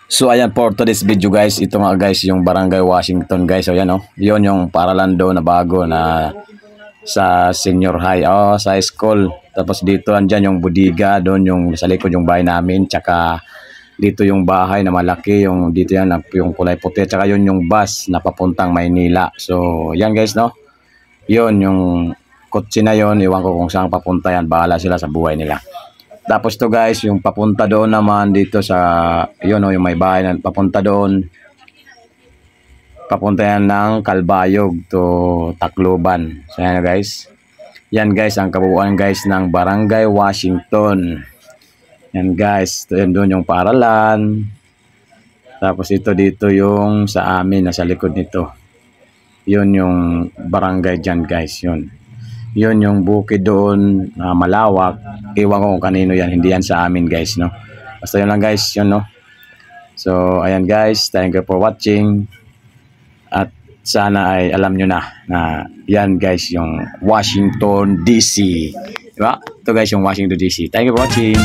So ayan for today's video guys, ito nga guys yung Barangay Washington guys. So ayan oh, yun yung paralan doon na bago na sa senior high, sa school. Tapos dito andyan yung budiga, doon yung sa likod yung bahay namin. Tsaka dito yung bahay na malaki, yung dito yan, yung kulay puti. Tsaka yun yung bus na papuntang Maynila. So yan guys no, yun yung kotse na yun, iwan ko kung saan papunta yan, bahala sila sa buhay nila. Tapos to guys, yung papunta doon naman dito sa, yun o, yung may bahay na papunta doon. Papunta yan ng Kalbayog to Tacloban. So yan guys. Yan guys, ang kabuuan guys ng Barangay Washington. Yan guys, ito yun doon yung paaralan. Tapos ito dito yung sa amin, nasa likod nito. Yun yung barangay dyan guys, yun. Yun yung bukid doon na malawak. Iwan ko kung kanino yan. Hindi yan sa amin guys, no? Basta yun lang guys, yun no? So, ayan guys. Thank you for watching. At sana ay alam nyo na yan guys yung Washington DC. Diba? Ito guys yung Washington DC. Thank you for watching.